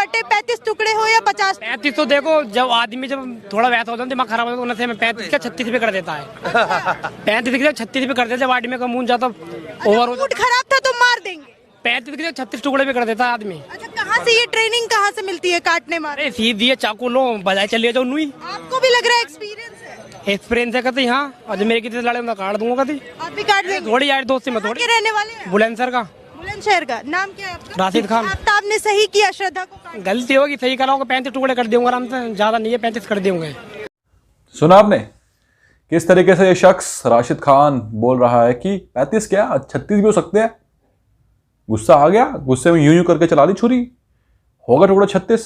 कट्टे 35 टुकड़े हो या 50? 35 तो देखो, जब आदमी जब थोड़ा वैसा होता है दिमाग खराब होता है, 35 का 36 पे कर देता है। 35 की 36 पे कर देता है, जब आदमी का मुंह जाता ओवर हो मूड खराब था तो मार देंगे। 35 की 36 टुकड़े पे कर देता है आदमी। अच्छा, कहाँ से ये ट्रेनिंग कहाँ से मिलती है काटने मारने? अरे सीधी है, चाकू लो बजाय चलिए जाओ नुई। आपको भी लग रहा है एक्सपीरियंस है? एक्सपीरियंस है कहती हाँ, और जो मेरे किसी लड़े मैं काट दूंगा कहती। आप भी काट देंगे? थोड़ी यार दोस्ती में कहाँ थोड़ी। के रहने वाले हैं? बुलंदशहर का। बुलंदशहर का। नाम क्या है आपका? राशिद खान। आफ्ताब ने सही किया श्रद्धा को काट। गलती होगी, सही कराओगे 35 टुकड़े कर दूंगा आराम से, ज्यादा नहीं है 35 कर दूंगे। सुना आपने किस तरीके से ये शख्स राशिद खान बोल रहा है कि 35 क्या 36 भी हो सकते हैं। गुस्सा आ गया, गुस्से में यूं यूं करके चला दी छुरी, होगा टुकड़ा 36।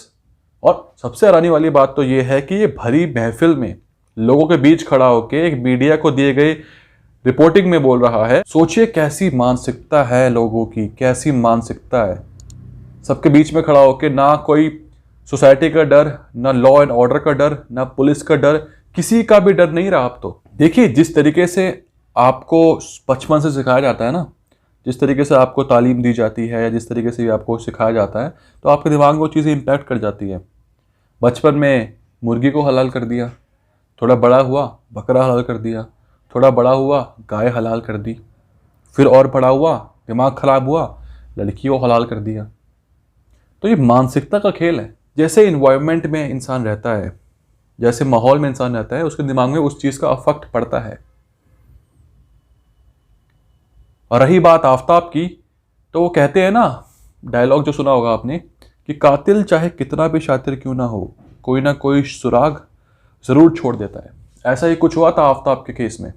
और सबसे हैरानी वाली बात तो ये है कि ये भरी महफिल में लोगों के बीच खड़ा होकर एक मीडिया को दिए गए रिपोर्टिंग में बोल रहा है। सोचिए कैसी मानसिकता है लोगों की, कैसी मानसिकता है। सबके बीच में खड़ा होकर ना कोई सोसाइटी का डर, ना लॉ एंड ऑर्डर का डर, ना पुलिस का डर, किसी का भी डर नहीं रहा। आप तो देखिए जिस तरीके से आपको बचपन से सिखाया जाता है ना, जिस तरीके से आपको तालीम दी जाती है या जिस तरीके से आपको सिखाया जाता है, तो आपके दिमाग में वो चीज़ें इम्पैक्ट कर जाती है। बचपन में मुर्गी को हलाल कर दिया, थोड़ा बड़ा हुआ बकरा हलाल कर दिया, थोड़ा बड़ा हुआ गाय हलाल कर दी, फिर और बड़ा हुआ दिमाग ख़राब हुआ लड़की को हलाल कर दिया। तो ये मानसिकता का खेल है। जैसे इन्वायरमेंट में इंसान रहता है, जैसे माहौल में इंसान रहता है, उसके दिमाग में उस चीज़ का अफेक्ट पड़ता है। और रही बात आफ्ताब की, तो वो कहते हैं ना, डायलॉग जो सुना होगा आपने, कि कातिल चाहे कितना भी शातिर क्यों ना हो, कोई ना कोई सुराग ज़रूर छोड़ देता है। ऐसा ही कुछ हुआ था आफ्ताब के केस में।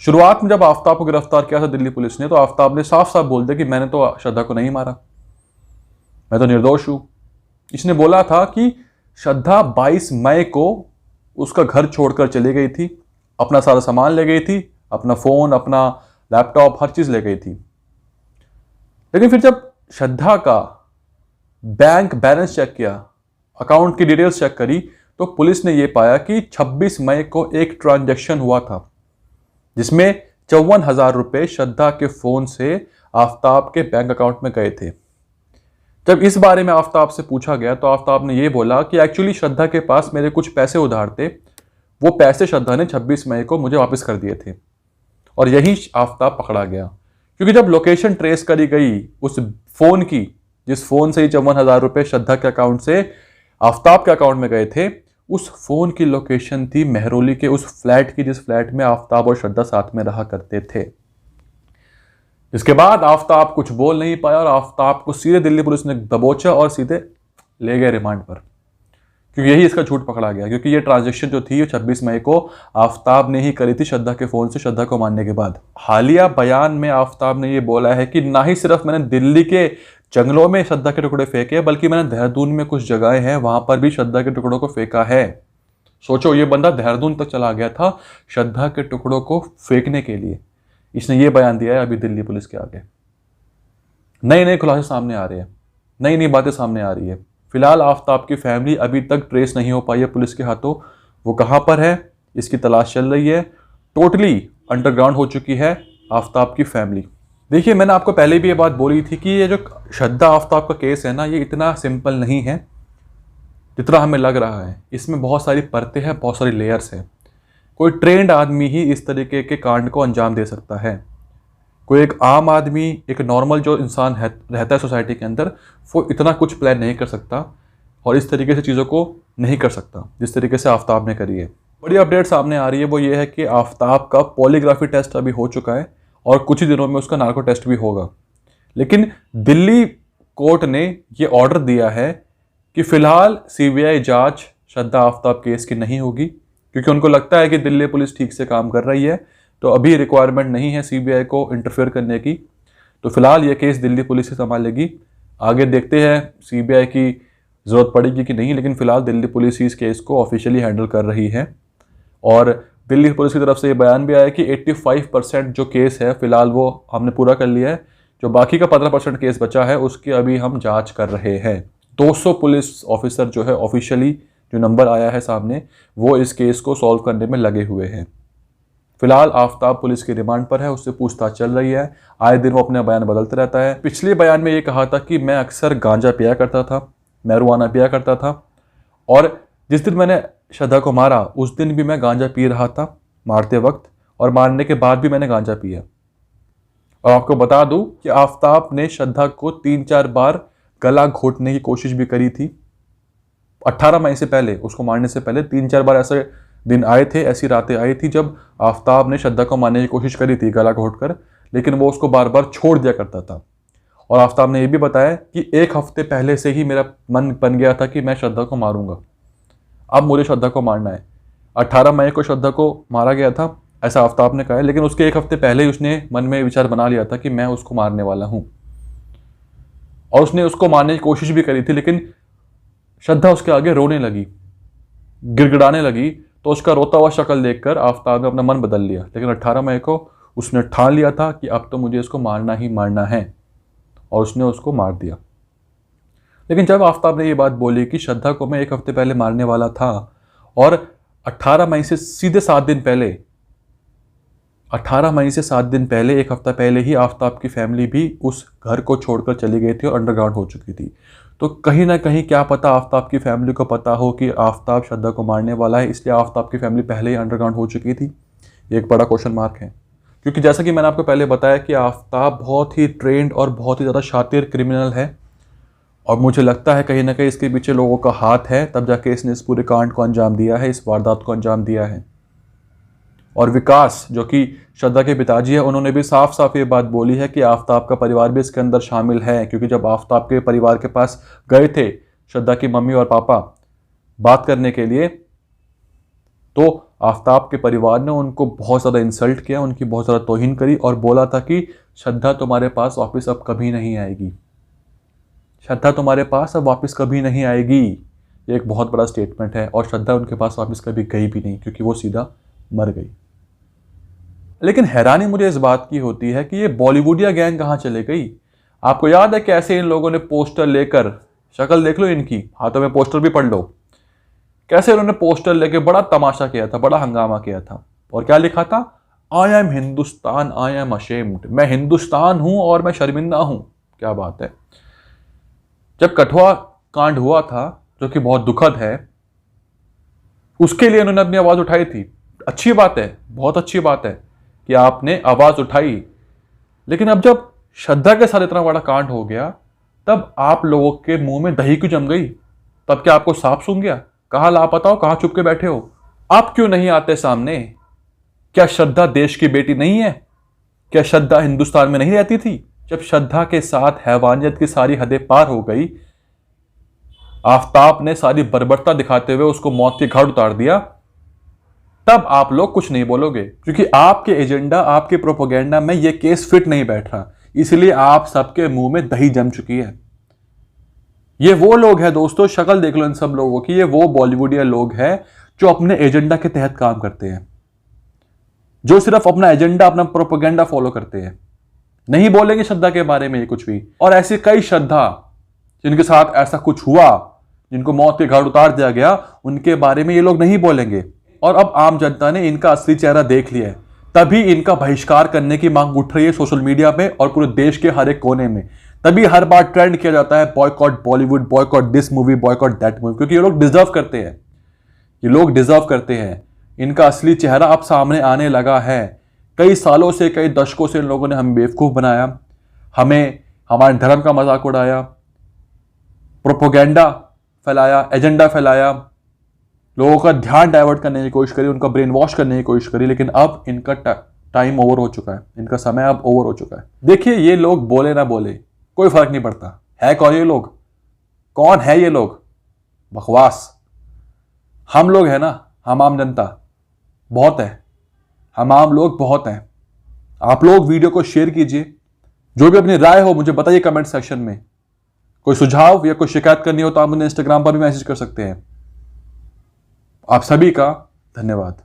शुरुआत में जब आफ्ताब को गिरफ्तार किया था दिल्ली पुलिस ने, तो आफ्ताब ने साफ साफ बोल दिया कि मैंने तो श्रद्धा को नहीं मारा, मैं तो निर्दोष हूँ। इसने बोला था कि श्रद्धा 22 मई को उसका घर छोड़कर चली गई थी, अपना सारा सामान ले गई थी, अपना फ़ोन, अपना लैपटॉप, हर चीज़ ले गई थी। लेकिन फिर जब श्रद्धा का बैंक बैलेंस चेक किया, अकाउंट की डिटेल्स चेक करी, तो पुलिस ने यह पाया कि 26 मई को एक ट्रांजैक्शन हुआ था जिसमें 54,000 रुपये श्रद्धा के फ़ोन से आफ्ताब के बैंक अकाउंट में गए थे। जब इस बारे में आफ्ताब से पूछा गया तो आफ्ताब ने यह बोला कि एक्चुअली श्रद्धा के पास मेरे कुछ पैसे उधार थे, वो पैसे श्रद्धा ने 26 मई को मुझे वापस कर दिए थे। और यही आफ्ताब पकड़ा गया, क्योंकि जब लोकेशन ट्रेस करी गई उस फ़ोन की, जिस फ़ोन से ही 54,000 रुपये श्रद्धा के अकाउंट से आफ्ताब के अकाउंट में गए थे, उस फ़ोन की लोकेशन थी मेहरौली के उस फ्लैट की, जिस फ्लैट में आफ्ताब और श्रद्धा साथ में रहा करते थे। इसके बाद आफ्ताब कुछ बोल नहीं पाया और आफ्ताब को सीधे दिल्ली पुलिस ने दबोचा और सीधे ले गए रिमांड पर, क्योंकि यही इसका झूठ पकड़ा गया। क्योंकि ये ट्रांजैक्शन जो थी 26 मई को आफ्ताब ने ही करी थी श्रद्धा के फ़ोन से, श्रद्धा को मारने के बाद। हालिया बयान में आफ्ताब ने ये बोला है कि ना ही सिर्फ मैंने दिल्ली के जंगलों में श्रद्धा के टुकड़े फेंके, बल्कि मैंने देहरादून में कुछ जगहें हैं वहां पर भी श्रद्धा के टुकड़ों को फेंका है। सोचो, ये बंदा देहरादून तक चला गया था श्रद्धा के टुकड़ों को फेंकने के लिए। इसने ये बयान दिया है अभी दिल्ली पुलिस के आगे। नए नए खुलासे सामने आ रहे हैं, नई नई बातें सामने आ रही है। फिलहाल आफ्ताब की फैमिली अभी तक ट्रेस नहीं हो पाई है पुलिस के हाथों। वो कहाँ पर है इसकी तलाश चल रही है। टोटली अंडरग्राउंड हो चुकी है आफ्ताब की फैमिली। देखिए, मैंने आपको पहले भी ये बात बोली थी कि ये जो श्रद्धा आफ्ताब का केस है ना, ये इतना सिंपल नहीं है जितना हमें लग रहा है। इसमें बहुत सारी परतें हैं, बहुत सारी लेयर्स हैं। कोई ट्रेंड आदमी ही इस तरीके के कांड को अंजाम दे सकता है। कोई एक आम आदमी, एक नॉर्मल जो इंसान रहता है सोसाइटी के अंदर, वो इतना कुछ प्लान नहीं कर सकता और इस तरीके से चीज़ों को नहीं कर सकता जिस तरीके से आफ्ताब ने करी है। बड़ी अपडेट सामने आ रही है, वो ये है कि आफ्ताब का पॉलीग्राफी टेस्ट अभी हो चुका है और कुछ ही दिनों में उसका नार्को टेस्ट भी होगा। लेकिन दिल्ली कोर्ट ने ये ऑर्डर दिया है कि फ़िलहाल सीबीआई जांच श्रद्धा आफ्ताब केस की नहीं होगी, क्योंकि उनको लगता है कि दिल्ली पुलिस ठीक से काम कर रही है, तो अभी रिक्वायरमेंट नहीं है सीबीआई को इंटरफेयर करने की। तो फिलहाल ये केस दिल्ली पुलिस ही संभालेगी। आगे देखते हैं सीबीआई की ज़रूरत पड़ेगी कि नहीं, लेकिन फिलहाल दिल्ली पुलिस ही इस केस को ऑफिशियली हैंडल कर रही है। और दिल्ली पुलिस की तरफ से ये बयान भी आया कि 85% जो केस है फिलहाल वो हमने पूरा कर लिया है, जो बाकी का 15% केस बचा है उसकी अभी हम जाँच कर रहे हैं। 200 पुलिस ऑफिसर जो है ऑफिशियली जो नंबर आया है सामने, वो इस केस को सॉल्व करने में लगे हुए हैं। फिलहाल आफ्ताब पुलिस की रिमांड पर है, उससे पूछताछ चल रही है। आए दिन वो अपने बयान बदलते रहता है। पिछले बयान में ये कहा था कि मैं अक्सर गांजा पिया करता था, मैरुआना पिया करता था। और जिस दिन मैंने श्रद्धा को मारा उस दिन भी मैं गांजा पी रहा था मारते वक्त, और मारने के बाद भी मैंने गांजा पिया। और आपको बता दूं कि आफताब ने श्रद्धा को 3-4 बार गला घोटने की कोशिश भी करी थी। 18 मई से पहले, उसको मारने से पहले 3-4 बार ऐसे दिन आए थे, ऐसी रातें आई थी जब आफताब ने श्रद्धा को मारने की कोशिश करी थी गला घोटकर, लेकिन वो उसको बार बार छोड़ दिया करता था। और आफताब ने यह भी बताया कि 1 हफ्ते पहले से ही मेरा मन बन गया था कि मैं श्रद्धा को मारूंगा, अब मुझे श्रद्धा को मारना है। 18 मई को श्रद्धा को मारा गया था, ऐसा आफताब ने कहा है, लेकिन उसके 1 हफ्ते पहले ही उसने मन में विचार बना लिया था कि मैं उसको मारने वाला हूं। और उसने उसको मारने की कोशिश भी करी थी, लेकिन श्रद्धा उसके आगे रोने लगी, गिड़गिड़ाने लगी, तो उसका रोता हुआ शक्ल देखकर आफताब ने अपना मन बदल लिया। लेकिन 18 मई को उसने ठान लिया था कि अब तो मुझे इसको मारना ही मारना है, और उसने उसको मार दिया। लेकिन जब आफताब ने ये बात बोली कि श्रद्धा को मैं 1 हफ्ते पहले मारने वाला था, और 18 मई से सीधे 7 दिन पहले, 18 मई से 7 दिन पहले, 1 हफ्ता पहले ही आफताब की फैमिली भी उस घर को छोड़कर चली गई थी और अंडरग्राउंड हो चुकी थी। तो कहीं ना कहीं क्या पता आफताब की फैमिली को पता हो कि आफताब श्रद्धा को मारने वाला है, इसलिए आफताब की फैमिली पहले ही अंडरग्राउंड हो चुकी थी। ये एक बड़ा क्वेश्चन मार्क है, क्योंकि जैसा कि मैंने आपको पहले बताया कि आफताब बहुत ही ट्रेंड और बहुत ही ज़्यादा शातिर क्रिमिनल है, और मुझे लगता है कहीं ना कहीं इसके पीछे लोगों का हाथ है, तब जाके इसने इस पूरे कांड को अंजाम दिया है, इस वारदात को अंजाम दिया है। और विकास जो कि श्रद्धा के पिताजी है, उन्होंने भी साफ साफ ये बात बोली है कि आफताब का परिवार भी इसके अंदर शामिल है, क्योंकि जब आफताब के परिवार के पास गए थे श्रद्धा की मम्मी और पापा बात करने के लिए, तो आफताब के परिवार ने उनको बहुत ज़्यादा इंसल्ट किया, उनकी बहुत ज़्यादा तौहीन करी, और बोला था कि श्रद्धा तुम्हारे पास वापस अब कभी नहीं आएगी, श्रद्धा तुम्हारे पास अब वापस कभी नहीं आएगी। ये एक बहुत बड़ा स्टेटमेंट है, और श्रद्धा उनके पास वापस कभी गई भी नहीं, क्योंकि वो सीधा मर गई। लेकिन हैरानी मुझे इस बात की होती है कि ये बॉलीवुडिया गैंग कहाँ चले गई। आपको याद है कैसे इन लोगों ने पोस्टर लेकर, शक्ल देख लो इनकी, हाथों में पोस्टर भी पढ़ लो, कैसे इन्होंने पोस्टर लेकर बड़ा तमाशा किया था, बड़ा हंगामा किया था। और क्या लिखा था? I am Hindustan, I am ashamed, मैं हिंदुस्तान हूं और मैं शर्मिंदा हूं। क्या बात है। जब कठुआ कांड हुआ था, जो कि बहुत दुखद है, उसके लिए इन्होंने अपनी आवाज उठाई थी। अच्छी बात है, बहुत अच्छी बात है कि आपने आवाज उठाई, लेकिन अब जब श्रद्धा के साथ इतना बड़ा कांड हो गया, तब आप लोगों के मुंह में दही क्यों जम गई? तब क्या आपको सांप सूंघ गया? कहां लापता हो, कहां छुप के बैठे हो? आप क्यों नहीं आते सामने? क्या श्रद्धा देश की बेटी नहीं है? क्या श्रद्धा हिंदुस्तान में नहीं रहती थी? जब श्रद्धा के साथ हैवानियत की सारी हदें पार हो गई, आफताब ने सारी बर्बरता दिखाते हुए उसको मौत के घाट उतार दिया, तब आप लोग कुछ नहीं बोलोगे, क्योंकि आपके एजेंडा, आपके प्रोपेगेंडा में ये केस फिट नहीं बैठ रहा, इसलिए आप सबके मुंह में दही जम चुकी है। ये वो लोग हैं दोस्तों, शक्ल देख लो इन सब लोगों की, ये वो बॉलीवुडिया लोग हैं जो अपने एजेंडा के तहत काम करते हैं, जो सिर्फ अपना एजेंडा, अपना प्रोपेगेंडा फॉलो करते हैं, नहीं बोलेंगे श्रद्धा के बारे में ये कुछ भी। और ऐसे कई श्रद्धा जिनके साथ ऐसा कुछ हुआ, जिनको मौत के घाट उतार दिया गया, उनके बारे में ये लोग नहीं बोलेंगे। और अब आम जनता ने इनका असली चेहरा देख लिया है, तभी इनका बहिष्कार करने की मांग उठ रही है सोशल मीडिया पे और पूरे देश के हर एक कोने में। तभी हर बार ट्रेंड किया जाता है boycott Bollywood, boycott this movie, boycott that movie, क्योंकि ये लोग डिजर्व करते हैं, ये लोग डिजर्व करते हैं। इनका असली चेहरा अब सामने आने लगा है। कई सालों से, कई दशकों से इन लोगों ने हमें बेवकूफ़ बनाया, हमें हमारे धर्म का मजाक उड़ाया, प्रोपोगेंडा फैलाया, एजेंडा फैलाया, लोगों का ध्यान डाइवर्ट करने की कोशिश करी, उनका ब्रेन वॉश करने की कोशिश करी। लेकिन अब इनका टाइम ओवर हो चुका है, इनका समय अब ओवर हो चुका है। देखिए, ये लोग बोले ना बोले कोई फर्क नहीं पड़ता है। कौन ये लोग? कौन है ये लोग? बकवास। हम लोग हैं ना, हम आम जनता बहुत है, हम आम लोग बहुत हैं। आप लोग वीडियो को शेयर कीजिए, जो भी अपनी राय हो मुझे बताइए कमेंट सेक्शन में। कोई सुझाव या कोई शिकायत करनी हो तो आप मुझे इंस्टाग्राम पर भी मैसेज कर सकते हैं। आप सभी का धन्यवाद।